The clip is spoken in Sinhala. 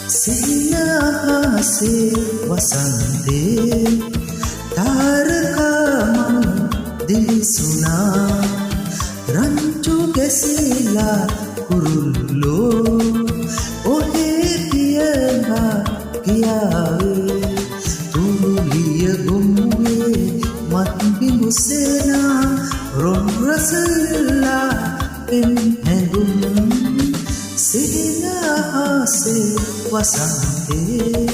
සිහිනහසේ වසන්තේ තාරකාමන් දිලිසුනා රංචු ගැසිලා කුරුල්ලෝ ඔහේ පියලා ගියාවේ තුලිය ගොම්මුවේ මත් බිඳුසේනා රොන් රසල්ලා පෙන් හැඟුම් සිහිනහසේ වසන්තේ